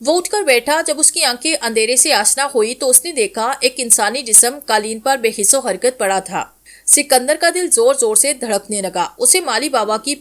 وہ اٹھ کر بیٹھا۔ جب اس کی آنکھیں اندھیرے سے آشنا ہوئی تو اس نے دیکھا ایک انسانی جسم قالین پر بے حس و حرکت پڑا تھا۔ سکندر کا دل زور زور سے دھڑکنے لگا۔ اسے مالی بابا کی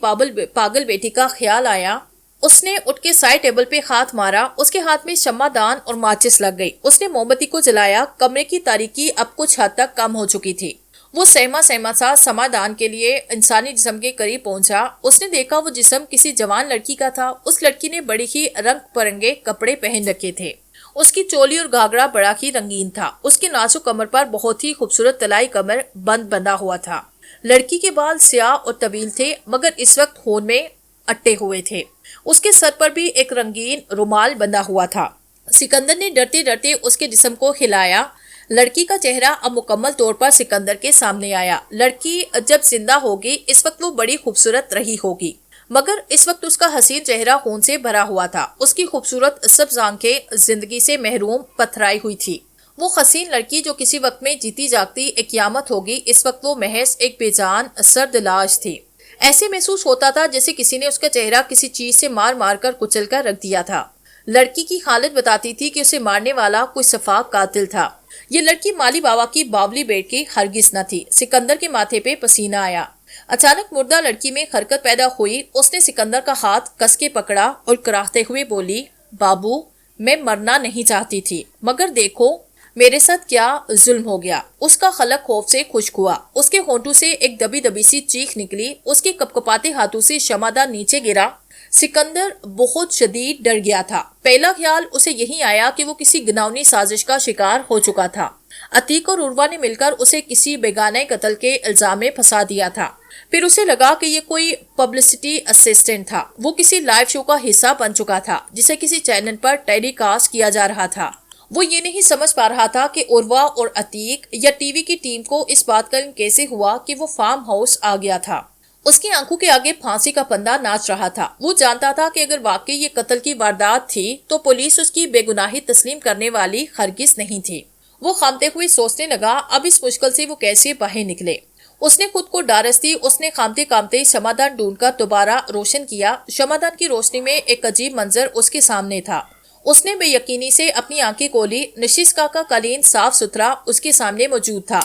پاگل بیٹی کا خیال آیا۔ اس نے اٹھ کے سائڈ ٹیبل پہ ہاتھ مارا۔ اس کے ہاتھ میں شمع دان اور ماچس لگ گئی۔ اس نے موم بتی کو جلایا۔ کمرے کی تاریکی اب کچھ حد تک کم ہو چکی تھی۔ وہ سہما سا سمادان کے لیے انسانی جسم کے قریب پہنچا۔ اس نے دیکھا وہ جسم کسی جوان لڑکی کا تھا۔ اس لڑکی نے بڑی ہی رنگ برنگے کپڑے پہن رکھے تھے۔ اس کی چولی اور گھاگرا بڑا ہی رنگین تھا۔ اس کی نازک کمر پر بہت ہی خوبصورت طلائی کمر بند بندھا ہوا تھا۔ لڑکی کے بال سیاہ اور طویل تھے مگر اس وقت ہون میں اٹے ہوئے تھے۔ اس کے سر پر بھی ایک رنگین رومال بندھا ہوا تھا۔ سکندر نے ڈرتے ڈرتے اس کے جسم کو ہلایا۔ لڑکی کا چہرہ اب مکمل طور پر سکندر کے سامنے آیا۔ لڑکی جب زندہ ہوگی اس وقت وہ بڑی خوبصورت رہی ہوگی مگر اس وقت اس کا حسین چہرہ خون سے بھرا ہوا تھا۔ اس کی خوبصورت سبز آنکھیں زندگی سے محروم پتھرائی ہوئی تھی۔ وہ حسین لڑکی جو کسی وقت میں جیتی جاگتی ایک قیامت ہوگی، اس وقت وہ محض ایک بے جان سرد لاش تھی۔ ایسے محسوس ہوتا تھا جیسے کسی نے اس کا چہرہ کسی چیز سے مار مار کر کچل کر رکھ دیا تھا۔ لڑکی کی حالت بتاتی تھی کہ اسے مارنے والا کوئی صفاق قاتل تھا۔ یہ لڑکی مالی بابا کی باولی بیٹی ہرگز نہ تھی۔ سکندر کے ماتھے پہ پسینہ آیا۔ اچانک مردہ لڑکی میں حرکت پیدا ہوئی۔ اس نے سکندر کا ہاتھ کس کے پکڑا اور کراہتے ہوئے بولی، بابو میں مرنا نہیں چاہتی تھی مگر دیکھو میرے ساتھ کیا ظلم ہو گیا۔ اس کا خلق خوف سے خشک ہوا۔ اس کے ہونٹوں سے ایک دبی دبی سی چیخ نکلی۔ اس کے کپکپاتے ہاتھوں سے شمعدان نیچے گرا۔ سکندر بہت شدید ڈر گیا تھا۔ پہلا خیال اسے یہی آیا کہ وہ کسی گناونی سازش کا شکار ہو چکا تھا۔ عتیق اور عروہ نے مل کر اسے کسی بیگانہ قتل کے الزام میں پھنسا دیا تھا۔ پھر اسے لگا کہ یہ کوئی پبلسٹی اسسٹنٹ تھا۔ وہ کسی لائیو شو کا حصہ بن چکا تھا جسے کسی چینل پر ٹیلی کاسٹ کیا جا رہا تھا۔ وہ یہ نہیں سمجھ پا رہا تھا کہ عروہ اور عتیق یا ٹی وی کی ٹیم کو اس بات کا علم کیسے ہوا کہ وہ فارم ہاؤس آ گیا تھا۔ اس کی آنکھوں کے آگے پھانسی کا پندہ ناچ رہا تھا۔ وہ جانتا تھا کہ اگر واقعی یہ قتل کی واردات تھی تو پولیس اس کی بے گناہی تسلیم کرنے والی ہرگز نہیں تھی۔ وہ خامتے ہوئے سوچنے لگا اب اس مشکل سے وہ کیسے باہر نکلے۔ اس نے خود کو ڈارس دی۔ اس نے خامتے کامتے شمعدان ڈھونڈ کر دوبارہ روشن کیا۔ شمعدان کی روشنی میں ایک عجیب منظر اس کے سامنے تھا۔ اس نے بے یقینی سے اپنی آنکھیں کھولی۔ نشستہ کا قالین صاف ستھرا اس کے سامنے موجود تھا۔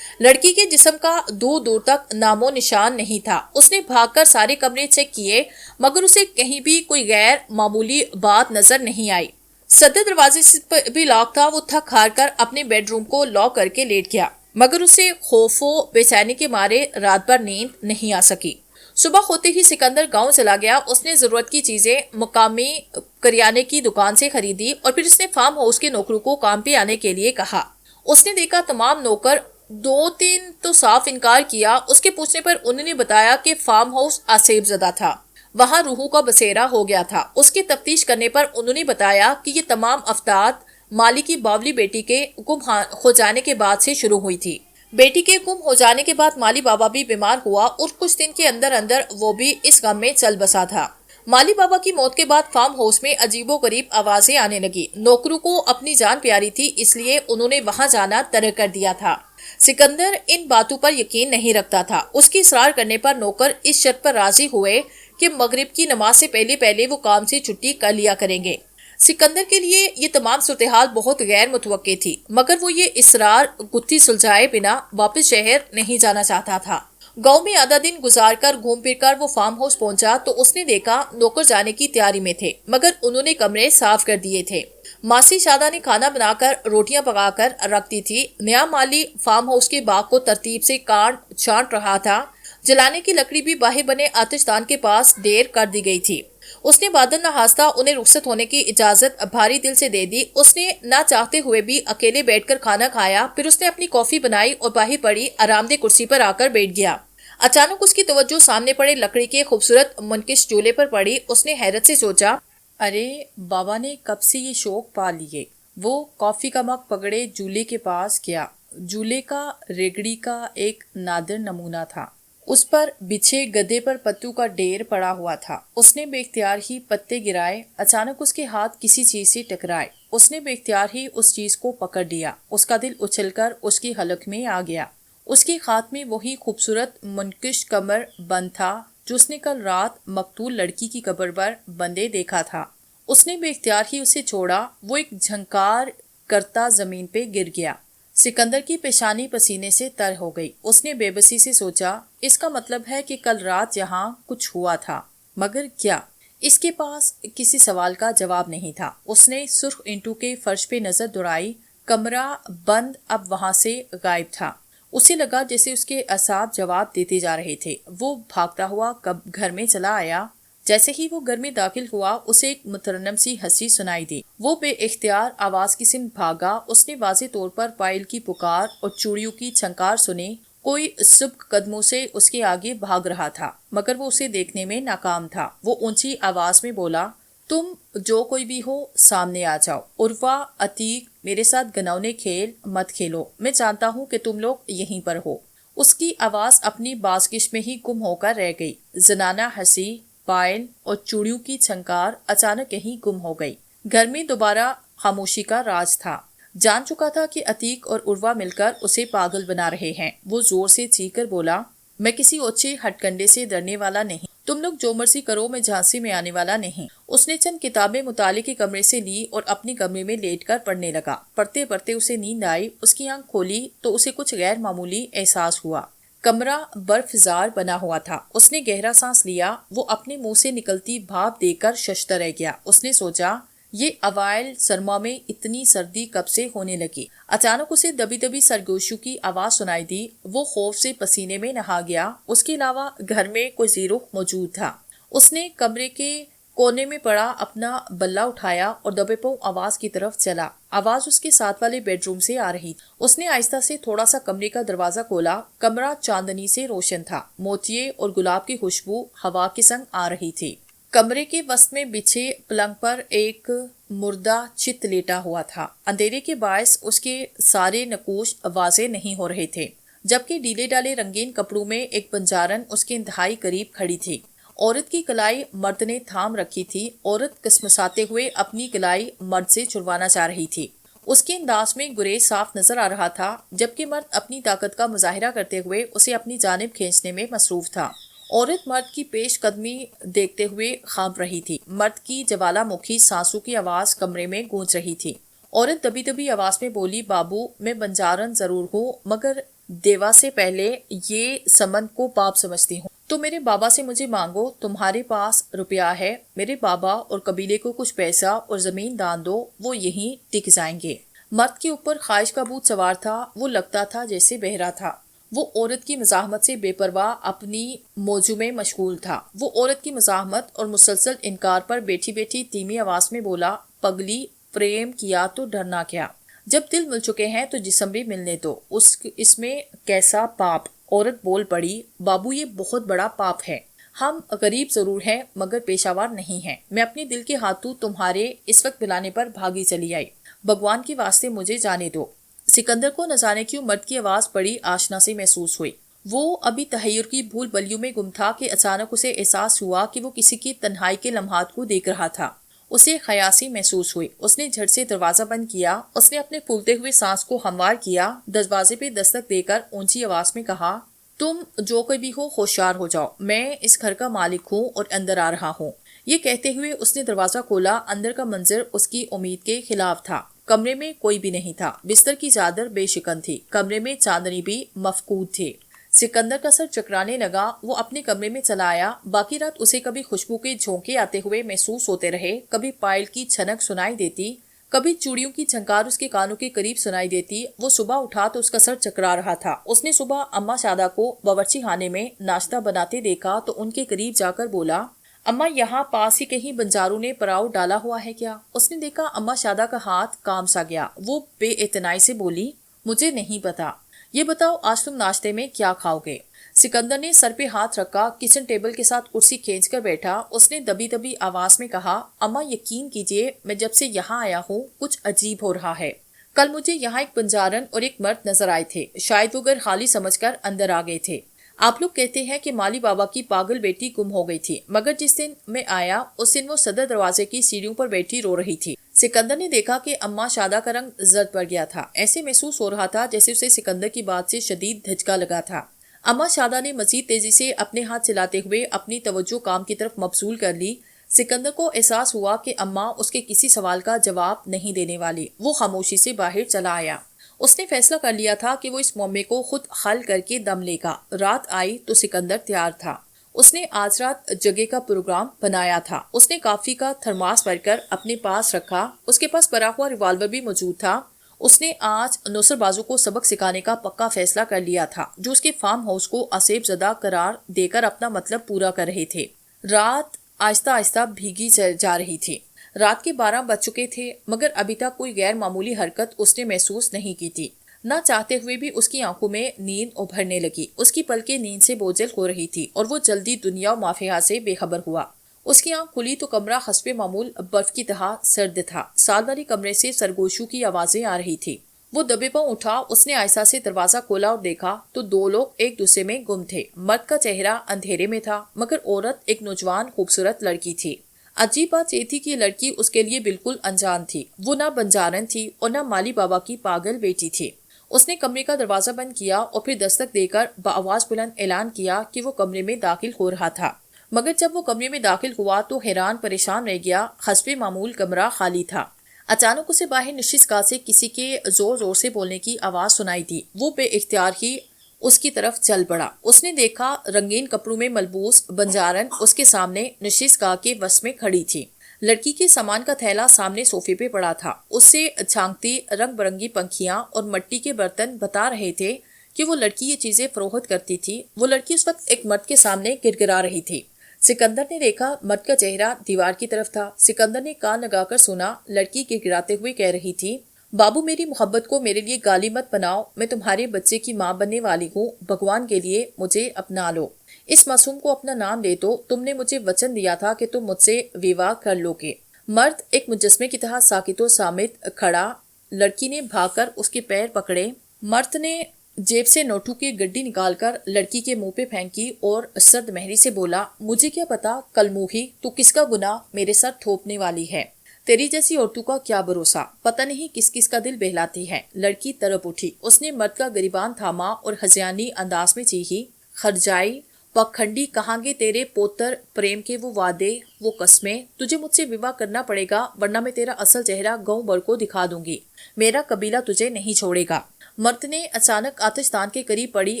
لڑکی کے جسم کا دور دور تک نام و نشان نہیں تھا۔ اس نے بھاگ کر سارے کمرے چیک کیے مگر اسے کہیں بھی کوئی غیر معمولی بات نظر نہیں آئی۔ صدر دروازے سے بھی لاک تھا۔ وہ تھک ہار کر اپنے بیڈ روم کو لاک کر کے لیٹ گیا مگر اسے خوف و بے چینی کے مارے رات بھر نیند نہیں آ سکی۔ صبح ہوتے ہی سکندر گاؤں چلا گیا۔ اس نے ضرورت کی چیزیں مقامی کریانے کی دکان سے خریدی اور پھر اس نے فارم ہاؤس کے نوکروں کو کام پہ آنے کے لیے کہا۔ اس نے دیکھا تمام نوکر 2-3 تو صاف انکار کیا۔ اس کے پوچھنے پر انہوں نے بتایا کہ فارم ہاؤس آسیب زدہ تھا، وہاں روحوں کا بسیرا ہو گیا تھا۔ اس کی تفتیش کرنے پر انہوں نے بتایا کہ یہ تمام افراد مالی کی باولی بیٹی کے گم ہو جانے کے بعد سے شروع ہوئی تھی۔ بیٹی کے گم ہو جانے کے بعد مالی بابا بھی بیمار ہوا اور کچھ دن کے اندر اندر وہ بھی اس غم میں چل بسا تھا۔ مالی بابا کی موت کے بعد فارم ہاؤس میں عجیب و غریب آوازیں آنے لگی۔ نوکروں کو اپنی جان پیاری تھی اس لیے انہوں نے وہاں جانا ترک کر دیا تھا۔ سکندر ان باتوں پر یقین نہیں رکھتا تھا۔ اس کی اصرار کرنے پر نوکر اس شرط پر راضی ہوئے کہ مغرب کی نماز سے پہلے وہ کام سے چھٹی کر لیا کریں گے۔ سکندر کے لیے یہ تمام صورتحال بہت غیر متوقع تھی مگر وہ یہ اصرار گتھی سلجھائے بنا واپس شہر نہیں جانا چاہتا تھا۔ گاؤں میں آدھا دن گزار کر گھوم پھر کر وہ فارم ہاؤس پہنچا تو اس نے دیکھا نوکر جانے کی تیاری میں تھے مگر انہوں نے کمرے صاف کر دیے تھے۔ ماسی شادہ نے کھانا بنا کر روٹیاں پکا کر رکھ دی تھی۔ نیا مالی فارم ہاؤس کے باغ کو ترتیب سے کاٹ چھانٹ رہا تھا۔ جلانے کی لکڑی بھی باہر بنے آتش دان کے پاس ڈھیر کر دی گئی تھی۔ اس نے بادل نہاستا انہیں رخصت ہونے کی اجازت بھاری دل سے دے دی۔ اس نے نہ چاہتے ہوئے بھی اکیلے بیٹھ کر کھانا کھایا۔ پھر اس نے اپنی کافی بنائی اور باہر پڑی آرام دہ کرسی پر آ کر بیٹھ گیا۔ اچانک اس کی توجہ سامنے پڑے لکڑی کے خوبصورت منکش چولہے پر پڑی۔ اس نے حیرت سے سوچا، ارے بابا نے کب سے یہ شوق پا لیے۔ وہ کافی کا مگ پکڑے جولے کے پاس گیا۔ جولے کا ریگڑی کا ایک نادر نمونہ تھا۔ اس پر بچھے گدے پر پتوں کا ڈھیر پڑا ہوا تھا۔ اس نے بے اختیار ہی پتے گرائے۔ اچانک اس کے ہاتھ کسی چیز سے ٹکرائے۔ اس نے بے اختیار ہی اس چیز کو پکڑ لیا۔ اس کا دل اچھل کر اس کی حلق میں آ گیا۔ اس کے ہاتھ میں وہی خوبصورت منکش کمر بند تھا جو اس نے کل رات مقتول لڑکی کی قبر پر بندے دیکھا تھا۔ اس نے بے اختیار ہی اسے چھوڑا۔ وہ ایک جھنکار کرتا زمین پہ گر گیا۔ سکندر کی پیشانی پسینے سے تر ہو گئی۔ اس نے بے بسی سے سوچا، اس کا مطلب ہے کہ کل رات یہاں کچھ ہوا تھا، مگر کیا؟ اس کے پاس کسی سوال کا جواب نہیں تھا۔ اس نے سرخ اینٹوں کے فرش پہ نظر دوڑائی۔ کمرہ بند اب وہاں سے غائب تھا۔ اسے لگا جیسے اس کے اعصاب جواب دیتے جا رہے تھے۔ وہ بھاگتا ہوا گھر میں چلا آیا۔ جیسے ہی وہ گھر میں داخل ہوا، اسے ایک مترنم سی ہنسی سنائی دی۔ وہ بے اختیار آواز کی سمت بھاگا۔ اس نے واضح طور پر پائل کی پکار اور چوڑیوں کی چھنکار سنی۔ کوئی سبک قدموں سے اس کے آگے بھاگ رہا تھا، مگر وہ اسے دیکھنے میں ناکام تھا۔ وہ اونچی آواز میں بولا، تم جو کوئی بھی ہو سامنے آ جاؤ۔ عروہ، عتیق، میرے ساتھ گھنونے کھیل مت کھیلو، میں جانتا ہوں کہ تم لوگ یہیں پر ہو۔ اس کی آواز اپنی بازکش میں ہی گم ہو کر رہ گئی۔ زنانہ ہنسی، پائل اور چوڑیوں کی چھنکار اچانک کہیں گم ہو گئی۔ گھر میں دوبارہ خاموشی کا راج تھا۔ جان چکا تھا کہ عتیق اور عروہ مل کر اسے پاگل بنا رہے ہیں۔ وہ زور سے چیخ کر بولا، میں کسی اوچھے ہٹ کنڈے سے ڈرنے والا نہیں، تم لوگ جو مرضی کرو، میں جھانسی میں آنے والا نہیں۔ اس نے چند کتابیں مطالعے کے کمرے سے لی اور اپنی کمرے میں لیٹ کر پڑھنے لگا۔ پڑھتے پڑھتے اسے نیند آئی۔ اس کی آنکھ کھولی تو اسے کچھ غیر معمولی احساس ہوا۔ کمرہ برف زار بنا ہوا تھا۔ اس نے گہرا سانس لیا۔ وہ اپنے منہ سے نکلتی بھاپ دیکھ کر ششدر رہ گیا۔ اس نے سوچا، یہ اوائل سرما میں اتنی سردی کب سے ہونے لگی؟ اچانک اسے دبی دبی سرگوشیوں کی آواز سنائی دی۔ وہ خوف سے پسینے میں نہا گیا۔ اس کے علاوہ گھر میں کوئی زیرو موجود تھا۔ اس نے کمرے کے کونے میں پڑا اپنا بلہ اٹھایا اور دبے پاؤں آواز کی طرف چلا۔ آواز اس کے ساتھ والے بیڈ روم سے آ رہی تھی۔ اس نے آہستہ سے تھوڑا سا کمرے کا دروازہ کھولا۔ کمرہ چاندنی سے روشن تھا۔ موتیے اور گلاب کی خوشبو ہوا کے سنگ آ رہی تھی۔ کمرے کے وسط میں بچھے پلنگ پر ایک مردہ چت لیٹا ہوا تھا۔ اندھیرے کے باعث اس کے سارے نقوش واضح نہیں ہو رہے تھے، جبکہ ڈھیلے ڈالے رنگین کپڑوں میں ایک بنجارن اس کے انتہائی قریب کھڑی تھی۔ عورت کی کلائی مرد نے تھام رکھی تھی۔ عورت کسمساتے ہوئے اپنی کلائی مرد سے چھڑوانا چاہ رہی تھی۔ اس کے انداز میں گریز صاف نظر آ رہا تھا، جبکہ مرد اپنی طاقت کا مظاہرہ کرتے ہوئے اسے اپنی جانب کھینچنے میں مصروف تھا۔ عورت مرد کی پیش قدمی دیکھتے ہوئے خاموش رہی تھی۔ مرد کی جوالا مکھی سانسوں کی آواز کمرے میں گونج رہی تھی۔ عورت دبی دبی آواز میں بولی، بابو، میں بنجارن ضرور ہوں، مگر دیوا سے پہلے یہ سمن کو پاپ سمجھتی ہوں۔ تو میرے بابا سے مجھے مانگو، تمہارے پاس روپیہ ہے، میرے بابا اور قبیلے کو کچھ پیسہ اور زمین دان دو، وہ یہیں ٹک جائیں گے۔ مرد کے اوپر خواہش کا بھوت سوار تھا۔ وہ لگتا تھا جیسے بہرا تھا۔ وہ عورت کی مزاحمت سے بے پرواہ اپنی موضوع میں مشغول تھا۔ وہ عورت کی مزاحمت اور مسلسل انکار پر بیٹھی بیٹھی دھیمی آواز میں بولا، پگلی، پریم کیا تو ڈرنا کیا؟ جب دل مل چکے ہیں تو جسم بھی ملنے دو، اس میں کیسا پاپ؟ عورت بول پڑی، بابو، یہ بہت بڑا پاپ ہے۔ ہم غریب ضرور ہیں مگر پیشاور نہیں ہیں۔ میں اپنے دل کے ہاتھوں تمہارے اس وقت بلانے پر بھاگی چلی آئی۔ بھگوان کے واسطے مجھے جانے دو۔ سکندر کو نہ جانے کیوں مرد کی آواز بڑی آشنا سے محسوس ہوئی۔ وہ ابھی تحیر کی بھول بلیوں میں گم تھا کہ اچانک اسے احساس ہوا کہ وہ کسی کی تنہائی کے لمحات کو دیکھ رہا تھا۔ اسے خیاسی محسوس ہوئی۔ اس نے جھٹ سے دروازہ بند کیا۔ اس نے اپنے پھولتے ہوئے سانس کو ہموار کیا۔ دروازے پہ دستک دے کر اونچی آواز میں کہا، تم جو کوئی بھی ہو ہوشیار ہو جاؤ، میں اس گھر کا مالک ہوں اور اندر آ رہا ہوں۔ یہ کہتے ہوئے اس نے دروازہ کھولا۔ اندر کا منظر اس کی امید کے خلاف تھا۔ کمرے میں کوئی بھی نہیں تھا۔ بستر کی چادر بے شکن تھی۔ کمرے میں چاندنی بھی مفقود تھی۔ سکندر کا سر چکرانے لگا۔ وہ اپنے کمرے میں چلا آیا۔ باقی رات اسے کبھی خوشبو کے جھونکے آتے ہوئے محسوس ہوتے رہے، کبھی پائل کی چھنک سنائی دیتی، کبھی چوڑیوں کی جھنکار اس کے کانوں کے قریب سنائی دیتی۔ وہ صبح اٹھا تو اس کا سر چکرا رہا تھا۔ اس نے صبح اماں شادہ کو باورچی خانے میں ناشتہ بناتے دیکھا تو ان کے قریب جا کر بولا، اماں، یہاں پاس ہی کہیں بنجاروں نے پراؤ ڈالا ہوا ہے کیا؟ اس نے دیکھا اماں شادہ کا ہاتھ کام سا گیا۔ وہ بے اعتنائی سے بولی، مجھے نہیں پتا۔ یہ بتاؤ آج تم ناشتے میں کیا کھاؤ گے؟ سکندر نے سر پہ ہاتھ رکھا، کچن ٹیبل کے ساتھ کرسی کھینچ کر بیٹھا۔ اس نے دبی دبی آواز میں کہا، اماں یقین کیجئے، میں جب سے یہاں آیا ہوں کچھ عجیب ہو رہا ہے۔ کل مجھے یہاں ایک بنجارن اور ایک مرد نظر آئے تھے، شاید وہ گھر خالی سمجھ کر اندر آ گئے تھے۔ آپ لوگ کہتے ہیں کہ مالی بابا کی پاگل بیٹی گم ہو گئی تھی، مگر جس دن میں آیا اس دن وہ صدر دروازے کی سیڑھیوں پر بیٹھی رو رہی تھی۔ سکندر نے دیکھا کہ اماں شادہ کا رنگ زرد پڑ گیا تھا۔ ایسے محسوس ہو رہا تھا جیسے اسے سکندر کی بات سے شدید دھچکا لگا تھا۔ اماں شادہ نے مزید تیزی سے اپنے ہاتھ چلاتے ہوئے اپنی توجہ کام کی طرف مبذول کر لی۔ سکندر کو احساس ہوا کہ اماں اس کے کسی سوال کا جواب نہیں دینے والی۔ وہ خاموشی سے باہر چلا آیا۔ اس نے فیصلہ کر لیا تھا کہ وہ اس معمے کو خود حل کر کے دم لے گا۔ رات آئی تو سکندر تیار تھا۔ اس نے آج رات جگہ کا پروگرام بنایا تھا۔ اس نے کافی کا تھرماس بھر کر اپنے پاس رکھا۔ اس کے پاس بھرا ہوا ریوالور بھی موجود تھا۔ اس نے آج نوسر بازو کو سبق سکھانے کا پکا فیصلہ کر لیا تھا، جو اس کے فارم ہاؤس کو آسیب زدہ قرار دے کر اپنا مطلب پورا کر رہے تھے۔ رات آہستہ آہستہ بھیگی جا رہی تھی۔ رات کے 12 بج چکے تھے، مگر ابھی تک کوئی غیر معمولی حرکت اس نے محسوس نہیں کی تھی۔ نہ چاہتے ہوئے بھی اس کی آنکھوں میں نیند ابھرنے لگی۔ اس کی پلکیں نیند سے بوجھل ہو رہی تھی اور وہ جلدی دنیا و مافیہ سے بے خبر ہوا۔ اس کی آنکھ کھلی تو کمرہ حسب معمول برف کی طرح سرد تھا۔ سال والی کمرے سے سرگوشوں کی آوازیں آ رہی تھی۔ وہ دبے پاؤں اٹھا۔ اس نے آہستہ سے دروازہ کھولا اور دیکھا تو 2 لوگ ایک دوسرے میں گم تھے۔ مرد کا چہرہ اندھیرے میں تھا، مگر عورت ایک نوجوان خوبصورت لڑکی تھی۔ عجیب بات یہ تھی کہ یہ لڑکی اس کے لیے بالکل انجان تھی۔ وہ نہ بنجارن تھی اور نہ مالی بابا کی پاگل بیٹی تھی۔ اس نے کمرے کا دروازہ بند کیا اور پھر دستک دے کر بآواز بلند اعلان کیا کہ وہ کمرے میں داخل ہو رہا تھا۔ مگر جب وہ کمرے میں داخل ہوا تو حیران پریشان رہ گیا۔ حسب معمول کمرہ خالی تھا۔ اچانک اسے باہر نشست گاہ سے کسی کے زور زور سے بولنے کی آواز سنائی دی۔ وہ بے اختیار ہی اس کی طرف چل پڑا۔ اس نے دیکھا رنگین کپڑوں میں ملبوس بنجارن اس کے سامنے نشست گاہ کے وسط میں کھڑی تھی۔ لڑکی کے سامان کا تھیلا سامنے صوفے پہ پڑا تھا۔ اس سے چھانکتی رنگ برنگی پنکھیاں اور مٹی کے برتن بتا رہے تھے کہ وہ لڑکی یہ چیزیں فروخت کرتی تھی۔ وہ لڑکی اس وقت ایک مرد کے سامنے گڑگڑا رہی تھی۔ سکندر نے دیکھا مرد کا چہرہ دیوار کی طرف تھا۔ سکندر نے کان لگا کر سنا۔ لڑکی گڑگڑاتے ہوئے کہہ رہی تھی، بابو میری محبت کو میرے لیے گالی مت بناؤ، میں تمہارے بچے کی ماں بننے والی ہوں، بھگوان کے لیے مجھے اپنا لو، اس معصوم کو اپنا نام دے دو، تم نے مجھے وچن دیا تھا کہ تم مجھ سے ویواہ کر لو گے۔ مرد ایک مجسمے کی طرح ساکت و صامت کھڑا۔ لڑکی نے بھاگ کر اس کے پیر پکڑے۔ مرد نے جیب سے نوٹوں کی گڈی نکال کر لڑکی کے منہ پہ پھینکی اور سرد مہری سے بولا، مجھے کیا پتا کلموہی تو کس کا گناہ میرے سر تھوپنے والی ہے، تیری جیسی عورتوں کا کیا بھروسہ، پتہ نہیں کس کس کا دل بہلاتی ہے۔ لڑکی تڑپ اٹھی۔ اس نے مرد کا گریبان تھاما اور ہذیانی انداز میں چیخی، خرجائی پکھنڈی، کہاں گے تیرے پوتر پریم کے وہ وعدے، وہ قسمیں، تجھے مجھ سے وواہ کرنا پڑے گا ورنہ میں تیرا اصل چہرہ گاؤں بھر کو دکھا دوں گی، میرا قبیلہ تجھے نہیں چھوڑے گا۔ مرد نے اچانک آتش دان کے قریب پڑی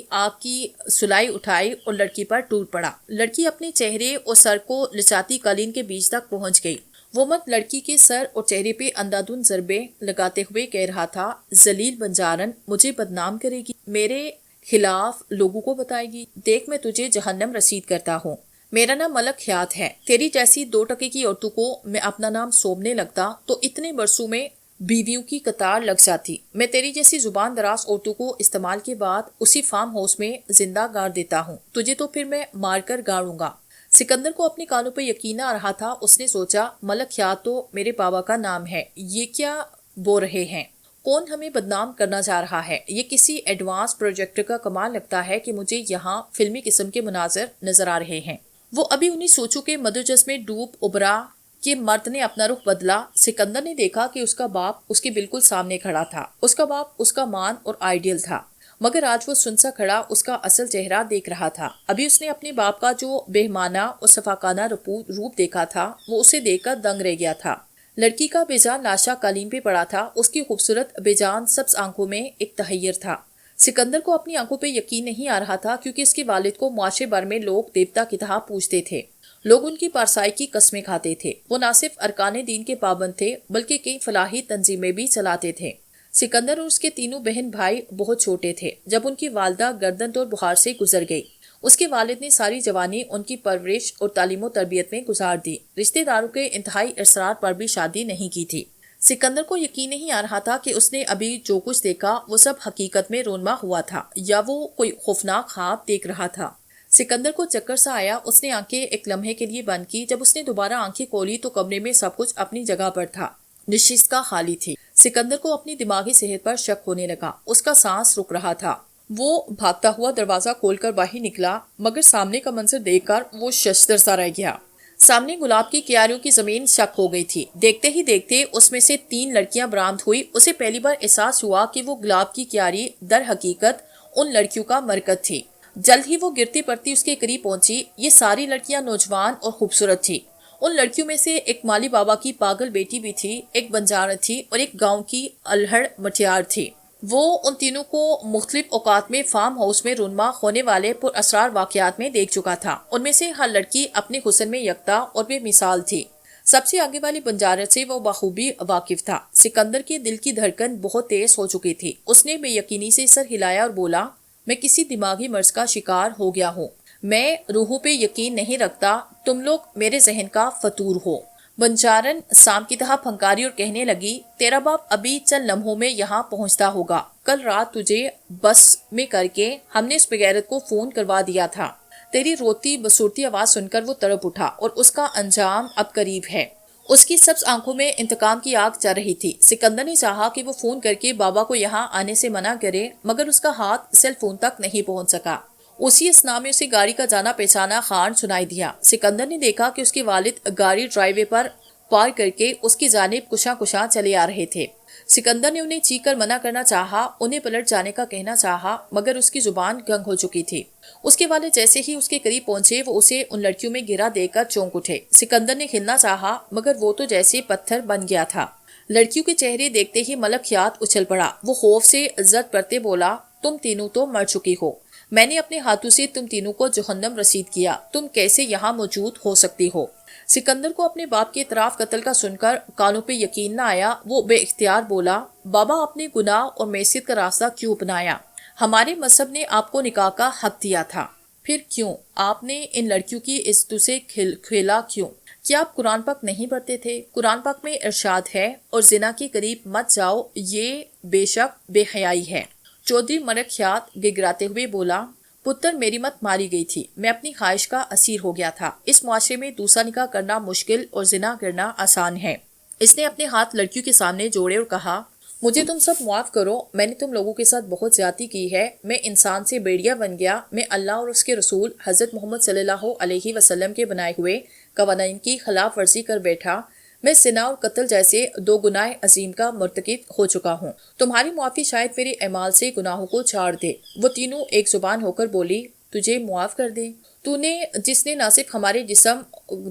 آگ کی سلائی اٹھائی اور لڑکی پر ٹوٹ پڑا۔ لڑکی اپنے چہرے اور سر کو لچاتی قالین کے بیچ تک پہنچ گئی۔ وہ مرد لڑکی کے سر اور چہرے پہ اندھادھند ضربے لگاتے ہوئے کہہ رہا تھا، ذلیل بنجارن، مجھے بدنام کرے گی، میرے خلاف لوگوں کو بتائے گی، دیکھ میں تجھے جہنم رسید کرتا ہوں۔ میرا نام ملک حیات ہے۔ تیری جیسی 2 ٹکے کی عورتوں کو میں اپنا نام سونپنے لگتا تو اتنے برسوں میں بیویوں کی قطار لگ جاتی۔ میں تیری جیسی زبان دراز عورتوں کو استعمال کے بعد اسی فارم ہاؤس میں زندہ گاڑ دیتا ہوں، تجھے تو پھر میں مار کر گاڑوں گا۔ سکندر کو اپنے کانوں پہ یقین نہ آ رہا تھا۔ اس نے سوچا، ملک حیات تو میرے بابا کا نام ہے، یہ کیا بول رہے ہیں؟ کون ہمیں بدنام کرنا چاہ رہا ہے؟ یہ کسی ایڈوانس پروجیکٹ کا کمال لگتا ہے کہ مجھے یہاں فلمی قسم کے مناظر نظر آ رہے ہیں۔ وہ ابھی انہیں سوچوں کے مدرجس میں ڈوب ابھرا کہ مرد نے اپنا رخ بدلا۔ سکندر نے دیکھا کہ اس کا باپ اس کے بالکل سامنے کھڑا تھا۔ اس کا باپ اس کا مان اور آئیڈیل تھا، مگر آج وہ سنسا کھڑا اس کا اصل چہرہ دیکھ رہا تھا۔ ابھی اس نے اپنے باپ کا جو بہمانہ اور صفاقانہ روپ دیکھا تھا، وہ اسے دیکھ کر دنگ رہ گیا تھا۔ لڑکی کا بے جان لاشا قالین پہ پڑا تھا۔ اس کی خوبصورت بے جان سبز آنکھوں میں ایک تحیر تھا۔ سکندر کو اپنی آنکھوں پہ یقین نہیں آ رہا تھا، کیونکہ اس کے والد کو معاشرے بھر میں لوگ دیوتا کی طرح پوجتے تھے۔ لوگ ان کی پارسائی کی قسمیں کھاتے تھے۔ وہ نہ صرف ارکان دین کے پابند تھے بلکہ کئی فلاحی تنظیمیں بھی چلاتے تھے۔ سکندر اور اس کے تینوں بہن بھائی بہت چھوٹے تھے جب ان کی والدہ گردن توڑ بخار سے گزر گئی۔ اس کے والد نے ساری جوانی ان کی پرورش اور تعلیم و تربیت میں گزار دی۔ رشتہ داروں کے انتہائی اصرار پر بھی شادی نہیں کی تھی۔ سکندر کو یقین نہیں آ رہا تھا کہ اس نے ابھی جو کچھ دیکھا وہ سب حقیقت میں رونما ہوا تھا یا وہ کوئی خوفناک خواب دیکھ رہا تھا۔ سکندر کو چکر سا آیا۔ اس نے آنکھیں ایک لمحے کے لیے بند کی۔ جب اس نے دوبارہ آنکھیں کھولی تو کمرے میں سب کچھ اپنی جگہ پر تھا۔ نشست کا خالی تھی۔ سکندر کو اپنی دماغی صحت پر شک ہونے لگا۔ اس کا سانس رک رہا تھا۔ وہ بھاگتا ہوا دروازہ کھول کر باہر نکلا، مگر سامنے کا منظر دیکھ کر وہ ششدر سا رہ گیا۔ سامنے گلاب کی کیاریوں کی زمین شک ہو گئی تھی۔ دیکھتے ہی دیکھتے اس میں سے 3 لڑکیاں برآمد ہوئی۔ اسے پہلی بار احساس ہوا کہ وہ گلاب کی کیاری در حقیقت ان لڑکیوں کا مرکز تھی۔ جلد ہی وہ گرتی پڑتی اس کے قریب پہنچی۔ یہ ساری لڑکیاں نوجوان اور خوبصورت تھی۔ ان لڑکیوں میں سے ایک مالی بابا کی پاگل بیٹی بھی تھی، ایک بنجارہ تھی اور ایک گاؤں کی الہڑ مٹیار تھی۔ وہ ان تینوں کو مختلف اوقات میں فارم ہاؤس میں رونما ہونے والے پر اسرار واقعات میں دیکھ چکا تھا۔ ان میں سے ہر لڑکی اپنے حسن میں یکتا اور بے مثال تھی۔ سب سے آگے والی بنجارہ سے وہ بخوبی واقف تھا۔ سکندر کے دل کی دھڑکن بہت تیز ہو چکی تھی۔ اس نے بے یقینی سے سر ہلایا اور بولا، میں کسی دماغی مرض کا شکار ہو گیا ہوں۔ میں روحوں پہ یقین نہیں رکھتا، تم لوگ میرے ذہن کا فطور ہو۔ بنجارن سام کی طرح پھنکاری اور کہنے لگی، تیرا باپ ابھی چند لمحوں میں یہاں پہنچتا ہوگا۔ کل رات تجھے بس میں کر کے ہم نے اس بغیرت کو فون کروا دیا تھا۔ تیری روتی بسورتی آواز سن کر وہ تڑپ اٹھا اور اس کا انجام اب قریب ہے۔ اس کی سبز آنکھوں میں انتقام کی آگ چل رہی تھی۔ سکندر نے چاہا کہ وہ فون کر کے بابا کو یہاں آنے سے منع کرے، مگر اس کا ہاتھ سیل فون تک نہیں پہنچ سکا۔ اسی اثنا میں اسے گاڑی کا جانا پہچانا خان سنائی دیا۔ سکندر نے دیکھا کہ اس کے والد گاڑی ڈرائی وے پر پار کر کے اس کی جانب کشاں کشاں چلے آ رہے تھے۔ سکندر نے انہیں چیخ کر منع کرنا چاہا، انہیں پلٹ جانے کا کہنا چاہا، مگر اس کی زبان گنگ ہو چکی تھی۔ اس کے والد جیسے ہی اس کے قریب پہنچے وہ اسے ان لڑکیوں میں گرا دے کر چونک اٹھے۔ سکندر نے ہلنا چاہا، مگر وہ تو جیسے پتھر بن گیا تھا۔ لڑکیوں کے چہرے دیکھتے ہی ملکیات اچھل پڑا۔ وہ خوف سے زد کرتے بولا، تم تینوں تو مر چکی ہو۔ میں نے اپنے ہاتھوں سے تم تینوں کو جہنم رسید کیا، تم کیسے یہاں موجود ہو سکتی ہو؟ سکندر کو اپنے باپ کے اعتراف قتل کا سن کر کانوں پہ یقین نہ آیا۔ وہ بے اختیار بولا، بابا آپ نے گناہ اور معصیت کا راستہ کیوں اپنایا؟ ہمارے مذہب نے آپ کو نکاح کا حق دیا تھا، پھر کیوں آپ نے ان لڑکیوں کی عزتوں سے کھیلا کیوں؟ کیا آپ قرآن پاک نہیں پڑھتے تھے؟ قرآن پاک میں ارشاد ہے، اور زنا کے قریب مت جاؤ، یہ بے شک بے حیائی ہے۔ چودھری ملکیات گگراتے ہوئے بولا، پتر میری مت ماری گئی تھی، میں اپنی خواہش کا اسیر ہو گیا تھا۔ اس معاشرے میں دوسرا نکاح کرنا مشکل اور زنا کرنا آسان ہے۔ اس نے اپنے ہاتھ لڑکیوں کے سامنے جوڑے اور کہا، مجھے تم سب معاف کرو، میں نے تم لوگوں کے ساتھ بہت زیادتی کی ہے، میں انسان سے بھیڑیا بن گیا، میں اللہ اور اس کے رسول حضرت محمد صلی اللہ علیہ وسلم کے بنائے ہوئے قوانین کی خلاف ورزی کر بیٹھا، میں زنا اور قتل جیسے دو گناہ عظیم کا مرتکب ہو چکا ہوں۔ تمہاری معافی شاید میرے اعمال سے گناہوں کو چھاڑ دے۔ وہ تینوں ایک زبان ہو کر بولی، تجھے معاف کر دے؟ تو نے جس نے نہ صرف ہمارے جسم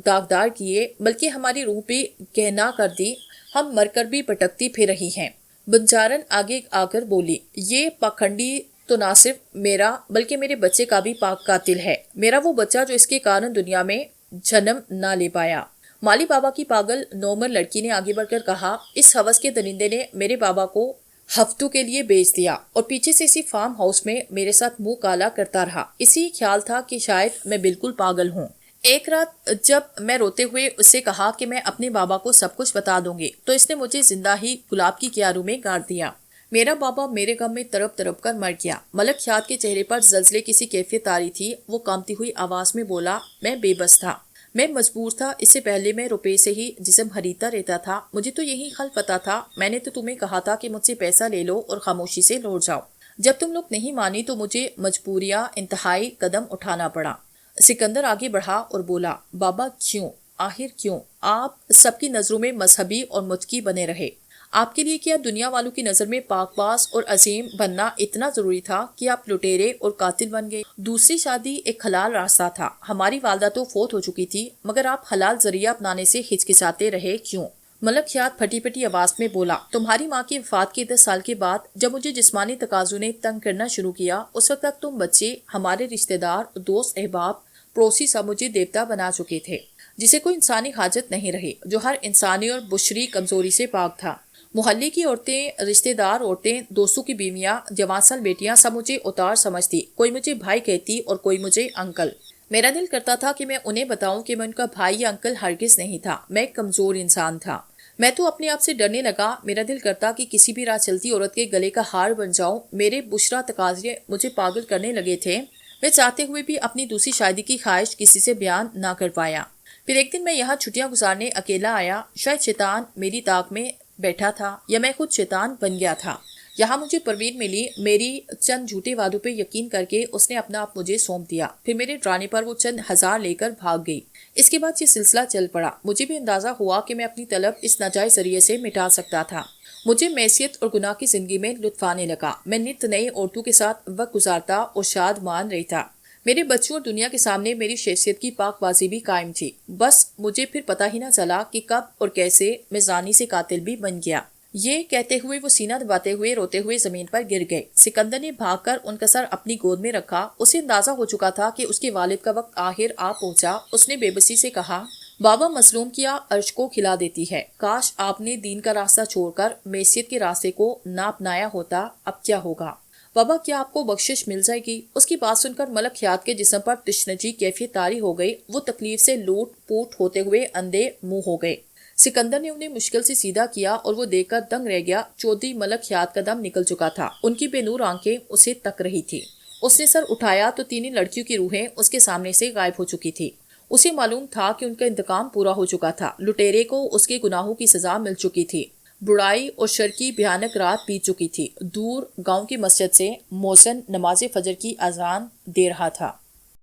داغدار کیے بلکہ ہماری روح بھی گہنا کر دی، ہم مر کر بھی بھٹکتی پھر رہی ہیں۔ بنجارن آگے آ کر بولی، یہ پاکھنڈی تو نہ صرف میرا بلکہ میرے بچے کا بھی پاک قاتل ہے، میرا وہ بچہ جو اس کے کارن دنیا میں جنم نہ لے پایا۔ مالی بابا کی پاگل نومر لڑکی نے آگے بڑھ کر کہا، اس ہوس کے درندے نے میرے بابا کو ہفتوں کے لیے بیچ دیا اور پیچھے سے اسی فارم ہاؤس میں میرے ساتھ منہ کالا کرتا رہا۔ اسی خیال تھا کہ شاید میں بالکل پاگل ہوں۔ ایک رات جب میں روتے ہوئے اس سے کہا کہ میں اپنے بابا کو سب کچھ بتا دوں گی، تو اس نے مجھے زندہ ہی گلاب کی کیاروں میں گاڑ دیا۔ میرا بابا میرے غم میں تڑپ تڑپ کر مر گیا۔ ملکیات کے چہرے پر زلزلے کی سی کیفیت آری تھی۔ وہ کانپتی ہوئی آواز میں بولا، میں بے بس تھا، میں مجبور تھا، اس سے پہلے میں روپے سے ہی جسم خریدتا رہتا تھا، مجھے تو یہی خل پتا تھا، میں نے تو تمہیں کہا تھا کہ مجھ سے پیسہ لے لو اور خاموشی سے لوٹ جاؤ، جب تم لوگ نہیں مانی تو مجھے مجبوریہ انتہائی قدم اٹھانا پڑا۔ سکندر آگے بڑھا اور بولا، بابا کیوں، آخر کیوں آپ سب کی نظروں میں مذہبی اور متقی بنے رہے؟ آپ کے لیے کیا دنیا والوں کی نظر میں پاک باز اور عظیم بننا اتنا ضروری تھا کہ آپ لٹیرے اور قاتل بن گئے؟ دوسری شادی ایک حلال راستہ تھا، ہماری والدہ تو فوت ہو چکی تھی، مگر آپ حلال ذریعہ اپنانے سے ہچکچاتے رہے کیوں؟ ملکیات پھٹی پھٹی آواز میں بولا، تمہاری ماں کی وفات کے 10 سال کے بعد جب مجھے جسمانی تقاضوں نے تنگ کرنا شروع کیا، اس وقت تک تم بچے، ہمارے رشتہ دار، دوست، احباب، پڑوسی سب مجھے دیوتا بنا چکے تھے، جسے کوئی انسانی حاجت نہیں رہی، جو ہر انسانی اور بشری کمزوری سے پاک تھا۔ محلے کی عورتیں، رشتہ دار عورتیں، دوستوں کی بیویاں، جوان سال بیٹیاں سب مجھے اتار سمجھتی، کوئی مجھے بھائی کہتی اور کوئی مجھے انکل۔ میرا دل کرتا تھا کہ میں انہیں بتاؤں کہ میں ان کا بھائی یا انکل ہرگز نہیں تھا، میں ایک کمزور انسان تھا۔ میں تو اپنے آپ سے ڈرنے لگا، میرا دل کرتا کہ کسی بھی راہ چلتی عورت کے گلے کا ہار بن جاؤں۔ میرے بشرا تقاضے مجھے پاگل کرنے لگے تھے، میں چاہتے ہوئے بھی اپنی دوسری شادی کی خواہش کسی سے بیان نہ کر پایا۔ پھر ایک دن میں یہاں چھٹیاں گزارنے اکیلا آیا، شاید شیطان میری طاق میں بیٹھا تھا یا میں خود شیطان بن گیا تھا۔ یہاں مجھے پروین ملی، میری چند جھوٹے وعدوں پہ یقین کر کے اس نے اپنا آپ مجھے سونپ دیا، پھر میرے ڈرانے پر وہ چند ہزار لے کر بھاگ گئی۔ اس کے بعد یہ سلسلہ چل پڑا۔ مجھے بھی اندازہ ہوا کہ میں اپنی طلب اس ناجائز ذریعے سے مٹا سکتا تھا۔ مجھے معصیت اور گناہ کی زندگی میں لطف آنے لگا۔ میں نت نئی عورتوں کے ساتھ وقت گزارتا اور شاد مان رہتا۔ میرے بچوں اور دنیا کے سامنے میری شخصیت کی پاک بازی بھی قائم تھی، بس مجھے پھر پتہ ہی نہ چلا کہ کب اور کیسے میں زانی سے قاتل بھی بن گیا۔ یہ کہتے ہوئے وہ سینہ دباتے ہوئے روتے ہوئے زمین پر گر گئے۔ سکندر نے بھاگ کر ان کا سر اپنی گود میں رکھا۔ اسے اندازہ ہو چکا تھا کہ اس کے والد کا وقت آخر آ پہنچا۔ اس نے بے بسی سے کہا، بابا مظلوم کیا عرش کو کھلا دیتی ہے، کاش آپ نے دین کا راستہ چھوڑ کر معصیت کے راستے کو نہ اپنایا ہوتا، اب کیا ہوگا؟ بابا کیا آپ کو بخشش مل جائے گی؟ اس کی بات سن کر ملک حیات کے جسم پر تشنجی کیفیت طاری ہو گئی۔ وہ تکلیف سے لوٹ پوٹ ہوتے ہوئے اندھے منہ ہو گئے۔ سکندر نے انہیں مشکل سے سیدھا کیا اور وہ دیکھ کر دنگ رہ گیا۔ چودھری ملک حیات کا دم نکل چکا تھا، ان کی بے نور آنکھیں اسے تک رہی تھی۔ اس نے سر اٹھایا تو تینوں لڑکیوں کی روحیں اس کے سامنے سے غائب ہو چکی تھی۔ اسے معلوم تھا کہ ان کا انتقام پورا ہو چکا تھا۔ لٹیرے کو اس کے گناہوں کی سزا مل چکی تھی۔ برائی اور شر کی بھیانک رات بیت چکی تھی۔ دور گاؤں کی مسجد سے مؤذن نماز فجر کی اذان دے رہا تھا۔